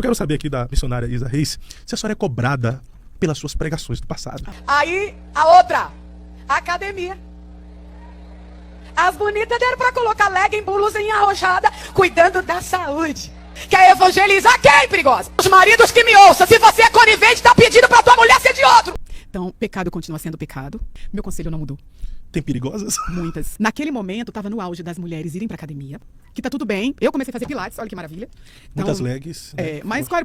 Eu quero saber aqui da missionária Isa Reis se a senhora é cobrada pelas suas pregações do passado. Aí, a outra, a academia. As bonitas deram pra colocar legging, blusinha arrochada, cuidando da saúde. Quer evangelizar quem, perigosa? Os maridos que me ouçam, se você é conivente, tá pedindo pra tua mulher ser de outro. Então, pecado continua sendo pecado. Meu conselho não mudou. Tem perigosas? Muitas. Naquele momento, tava no auge das mulheres irem pra academia. Que tá tudo bem. Eu comecei a fazer pilates, olha que maravilha. Então, muitas legs. Né? Mas claro,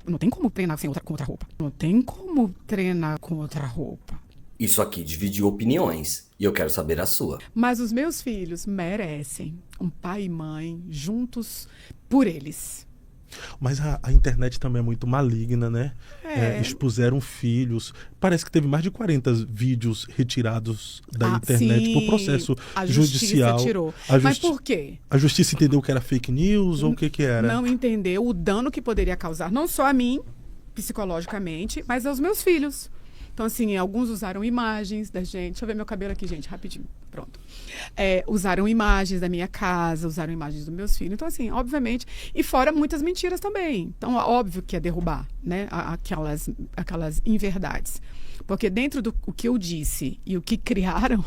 não tem como treinar com outra roupa. Não tem como treinar com outra roupa. Isso aqui dividiu opiniões e eu quero saber a sua. Mas os meus filhos merecem um pai e mãe juntos por eles. Mas a internet também é muito maligna, né? Expuseram filhos. Parece que teve mais de 40 vídeos retirados da internet sim, por processo a judicial. Justiça tirou. Mas por quê? A justiça entendeu que era fake news ou o que era? Não entendeu o dano que poderia causar, não só a mim, psicologicamente, mas aos meus filhos. Então, assim, alguns usaram imagens da gente. Deixa eu ver meu cabelo aqui, gente, rapidinho. Pronto. Usaram imagens da minha casa, usaram imagens dos meus filhos. Então, assim, obviamente... E fora muitas mentiras também. Então, óbvio que é derrubar, né? Aquelas inverdades. Porque dentro do que eu disse e o que criaram...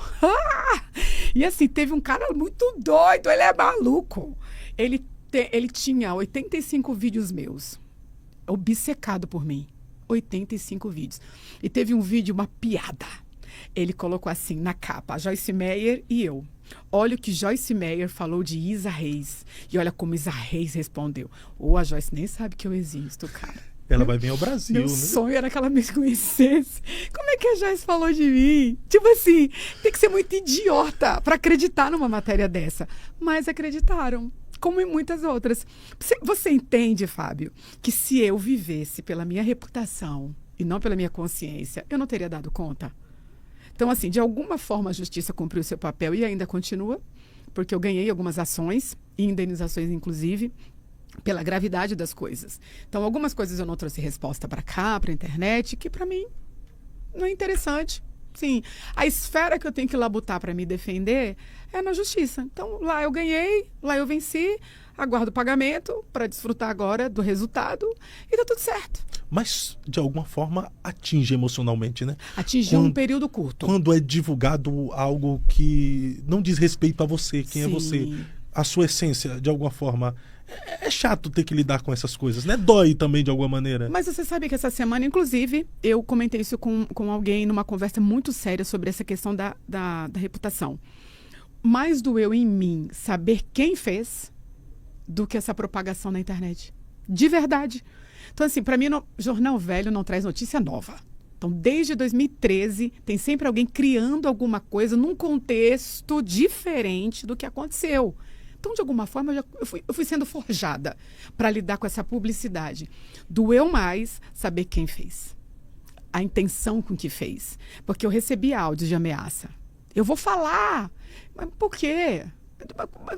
E, assim, teve um cara muito doido. Ele é maluco. Ele tinha 85 vídeos meus. Obcecado por mim. 85 vídeos. E teve um vídeo, uma piada. Ele colocou assim na capa, Joyce Meyer e eu. Olha o que Joyce Meyer falou de Isa Reis. E olha como Isa Reis respondeu. A Joyce nem sabe que eu existo, cara. Ela vai vir ao Brasil, Meu né? sonho era que ela me conhecesse. Como é que a Joyce falou de mim? Tipo assim, tem que ser muito idiota para acreditar numa matéria dessa. Mas acreditaram. Como em muitas outras. Você entende, Fábio, que se eu vivesse pela minha reputação e não pela minha consciência, eu não teria dado conta? Então, assim, de alguma forma a justiça cumpriu o seu papel e ainda continua, porque eu ganhei algumas ações, e indenizações inclusive, pela gravidade das coisas. Então, algumas coisas eu não trouxe resposta para cá, para a internet, que para mim não é interessante. Sim, a esfera que eu tenho que labutar para me defender é na justiça. Então, lá eu ganhei, lá eu venci, aguardo o pagamento para desfrutar agora do resultado e tá tudo certo. Mas, de alguma forma, atinge emocionalmente, né? Atingiu um período curto. Quando é divulgado algo que não diz respeito a você, quem é você, a sua essência, de alguma forma... É chato ter que lidar com essas coisas, né? Dói também de alguma maneira. Mas você sabe que essa semana, inclusive, eu comentei isso com alguém numa conversa muito séria sobre essa questão da reputação. Mais doeu em mim saber quem fez do que essa propagação na internet. De verdade. Então, assim, para mim, jornal velho não traz notícia nova. Então, desde 2013, tem sempre alguém criando alguma coisa num contexto diferente do que aconteceu. Então, de alguma forma, eu fui sendo forjada para lidar com essa publicidade. Doeu mais saber quem fez. A intenção com que fez. Porque eu recebi áudios de ameaça. Eu vou falar. Mas por quê?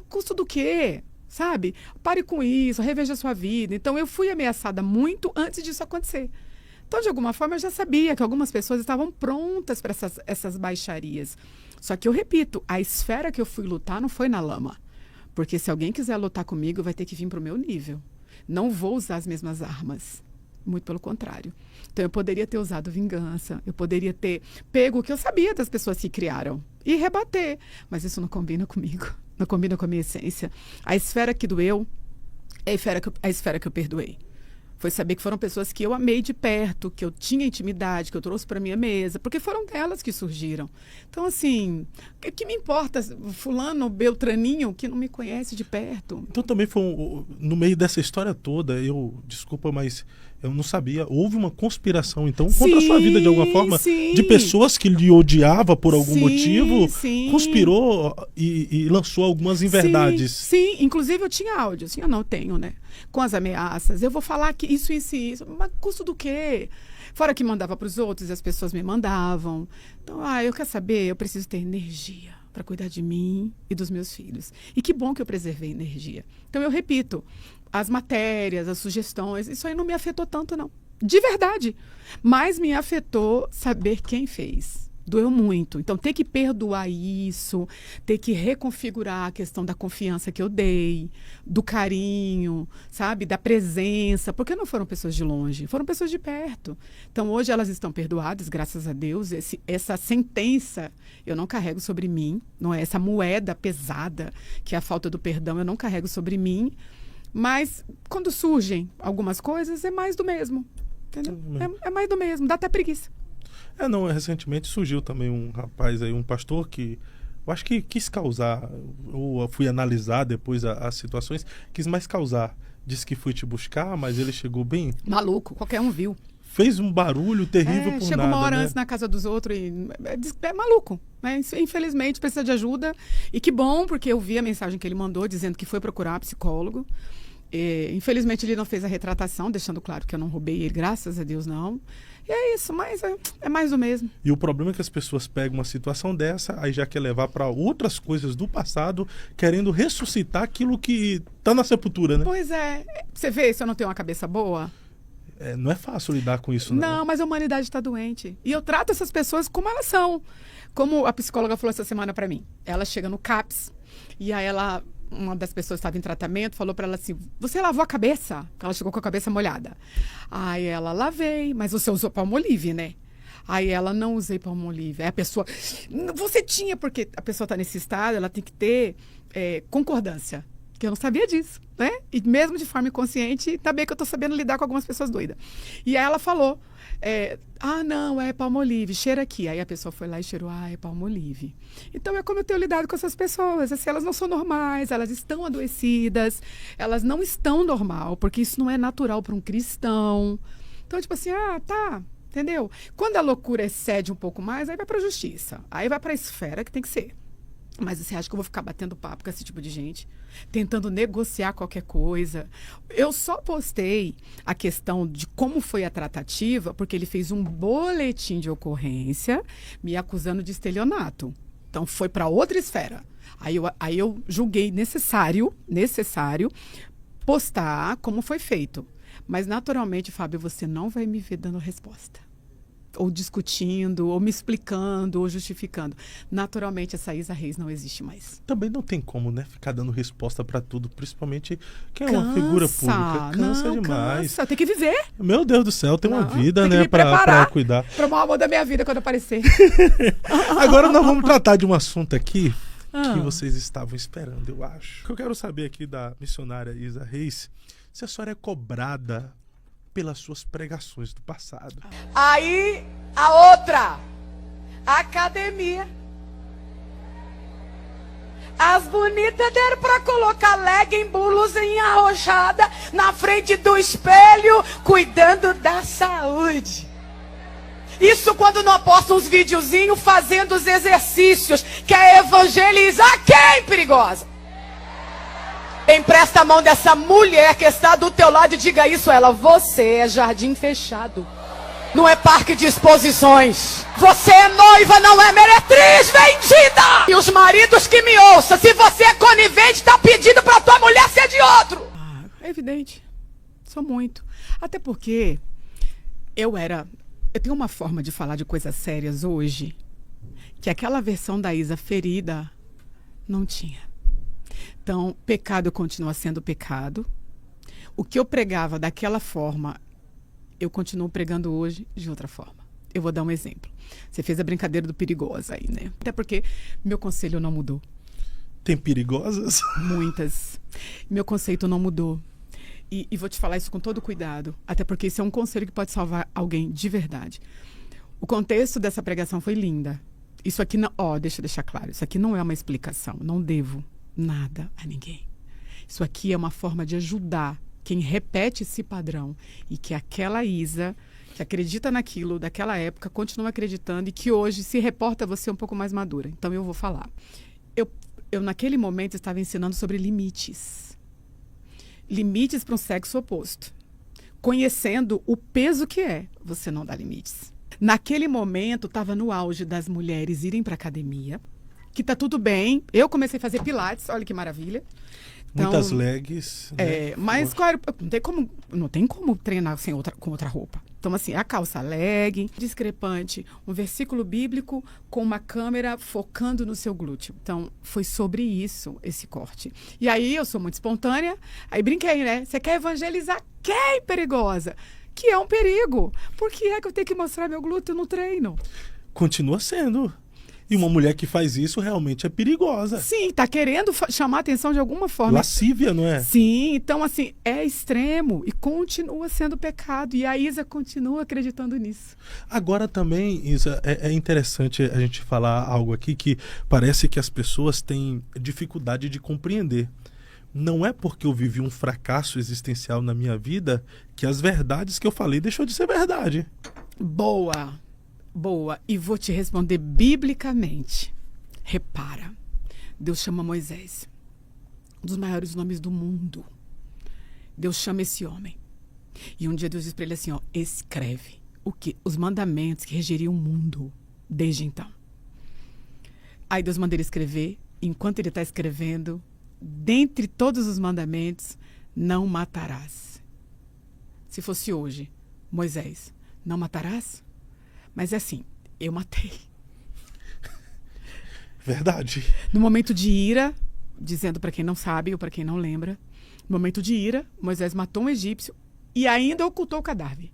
Custo do quê? Sabe? Pare com isso, reveja a sua vida. Então, eu fui ameaçada muito antes disso acontecer. Então, de alguma forma, eu já sabia que algumas pessoas estavam prontas para essas baixarias. Só que eu repito, a esfera que eu fui lutar não foi na lama. Porque se alguém quiser lutar comigo, vai ter que vir para o meu nível. Não vou usar as mesmas armas. Muito pelo contrário. Então, eu poderia ter usado vingança. Eu poderia ter pego o que eu sabia das pessoas que criaram. E rebater. Mas isso não combina comigo. Não combina com a minha essência. A esfera que doeu é a esfera que eu perdoei. Foi saber que foram pessoas que eu amei de perto, que eu tinha intimidade, que eu trouxe para minha mesa, porque foram delas que surgiram. Então, assim, o que me importa, fulano, beltraninho, que não me conhece de perto? Então também foi, no meio dessa história toda, desculpa, mas eu não sabia, houve uma conspiração, então, contra a sua vida, de alguma forma, de pessoas que lhe odiavam por algum motivo, conspirou e lançou algumas inverdades. Sim, inclusive eu tinha áudio, assim, eu não tenho, né? Com as ameaças, eu vou falar que isso, mas custo do quê? Fora que mandava para os outros, as pessoas me mandavam. Então, eu quero saber, eu preciso ter energia para cuidar de mim e dos meus filhos. E que bom que eu preservei energia. Então, eu repito, as matérias, as sugestões, isso aí não me afetou tanto, não. De verdade. Mas me afetou saber quem fez. Doeu muito. Então, ter que perdoar isso, ter que reconfigurar a questão da confiança que eu dei, do carinho, sabe? Da presença. Porque não foram pessoas de longe, foram pessoas de perto. Então, hoje elas estão perdoadas, graças a Deus. Essa sentença eu não carrego sobre mim, não é? Essa moeda pesada, que é a falta do perdão, eu não carrego sobre mim. Mas, quando surgem algumas coisas, é mais do mesmo. Entendeu? É mais do mesmo, dá até preguiça. Recentemente surgiu também um rapaz aí, um pastor que eu acho que quis causar, ou fui analisar depois as situações, quis mais causar. Disse que foi te buscar, mas ele chegou bem... Maluco, qualquer um viu. Fez um barulho terrível por nada. Chegou uma hora né? antes na casa dos outros e... É maluco, né? Infelizmente precisa de ajuda. E que bom, porque eu vi a mensagem que ele mandou dizendo que foi procurar psicólogo. Infelizmente ele não fez a retratação, deixando claro que eu não roubei ele, graças a Deus não. E é isso, mas é mais do mesmo. E o problema é que as pessoas pegam uma situação dessa, aí já quer levar para outras coisas do passado, querendo ressuscitar aquilo que tá na sepultura, né? Pois é. Você vê se eu não tenho uma cabeça boa? Não é fácil lidar com isso, não. Não, mas a humanidade está doente. E eu trato essas pessoas como elas são. Como a psicóloga falou essa semana para mim. Ela chega no CAPS e aí uma das pessoas que estava em tratamento falou para ela assim, você lavou a cabeça? Ela chegou com a cabeça molhada. Aí ela, lavei, mas você usou Palmolive, né? Aí ela, não usei Palmolive. Aí a pessoa, você tinha, porque a pessoa está nesse estado, ela tem que ter concordância. Que eu não sabia disso, né? E mesmo de forma inconsciente, também que eu estou sabendo lidar com algumas pessoas doidas. E aí ela falou, não, é Palmolive, cheira aqui. Aí a pessoa foi lá e cheirou, é Palmolive. Então é como eu tenho lidado com essas pessoas. Assim, elas não são normais, elas estão adoecidas, elas não estão normal, porque isso não é natural para um cristão. Então, tipo assim, tá, entendeu? Quando a loucura excede um pouco mais, aí vai para a justiça, aí vai para a esfera que tem que ser. Mas você acha que eu vou ficar batendo papo com esse tipo de gente? Tentando negociar qualquer coisa? Eu só postei a questão de como foi a tratativa, porque ele fez um boletim de ocorrência me acusando de estelionato. Então, foi para outra esfera. Aí eu julguei necessário postar como foi feito. Mas, naturalmente, Fábio, você não vai me ver dando resposta. Ou discutindo, ou me explicando, ou justificando. Naturalmente, essa Isa Reis não existe mais. Também não tem como, né? Ficar dando resposta pra tudo, principalmente quem é uma figura pública. Cansa demais. Cansa, tem que viver. Meu Deus do céu, tem uma vida, né? Pra cuidar. Para o mau amor da minha vida quando aparecer. Agora nós vamos tratar de um assunto aqui que vocês estavam esperando, eu acho. O que eu quero saber aqui da missionária Isa Reis, se a senhora é cobrada pelas suas pregações do passado. Aí, a outra, a academia. As bonitas deram pra colocar legging, blusinha arrochada na frente do espelho, cuidando da saúde. Isso quando não posta uns videozinhos fazendo os exercícios. Quer evangelizar quem, perigosa? Empresta a mão dessa mulher que está do teu lado e diga isso a ela. Você é jardim fechado. Não é parque de exposições. Você é noiva, não é meretriz vendida. E os maridos que me ouçam, se você é conivente, está pedindo para tua mulher ser de outro. É evidente. Sou muito. Até porque eu tenho uma forma de falar de coisas sérias hoje que aquela versão da Isa ferida não tinha. Então, pecado continua sendo pecado. O que eu pregava daquela forma, eu continuo pregando hoje de outra forma. Eu vou dar um exemplo. Você fez a brincadeira do perigosa aí, né? Até porque meu conselho não mudou. Tem perigosas? Muitas. Meu conceito não mudou. E vou te falar isso com todo cuidado. Até porque isso é um conselho que pode salvar alguém de verdade. O contexto dessa pregação foi linda. Isso aqui não... deixa eu deixar claro. Isso aqui não é uma explicação. Não devo nada a ninguém. Isso aqui é uma forma de ajudar quem repete esse padrão e que aquela Isa, que acredita naquilo daquela época, continua acreditando e que hoje se reporta a você um pouco mais madura. Então eu vou falar. Eu naquele momento estava ensinando sobre limites. Limites para um sexo oposto. Conhecendo o peso que é você não dar limites. Naquele momento estava no auge das mulheres irem para academia, que tá tudo bem. Eu comecei a fazer pilates, olha que maravilha. Então, muitas legs. Mas claro, não tem como treinar com outra roupa. Então, assim, a calça legging, discrepante, um versículo bíblico com uma câmera focando no seu glúteo. Então, foi sobre isso esse corte. E aí, eu sou muito espontânea, aí brinquei, né? Você quer evangelizar quem, perigosa? Que é um perigo. Por que é que eu tenho que mostrar meu glúteo no treino? Continua sendo. E uma mulher que faz isso realmente é perigosa. Sim, tá querendo chamar atenção de alguma forma. Lascívia, não é? Sim, então assim, é extremo e continua sendo pecado. E a Isa continua acreditando nisso. Agora também, Isa, é interessante a gente falar algo aqui que parece que as pessoas têm dificuldade de compreender. Não é porque eu vivi um fracasso existencial na minha vida que as verdades que eu falei deixou de ser verdade. Boa. E vou te responder biblicamente. Repara, Deus chama Moisés, um dos maiores nomes do mundo. Deus chama esse homem. E um dia Deus diz para ele assim, ó, escreve o quê? Os mandamentos que regeriam o mundo desde então. Aí Deus manda ele escrever, enquanto ele está escrevendo, dentre todos os mandamentos, não matarás. Se fosse hoje, Moisés, não matarás? Mas é assim, eu matei. Verdade. No momento de ira, dizendo para quem não sabe ou para quem não lembra, no momento de ira, Moisés matou um egípcio e ainda ocultou o cadáver.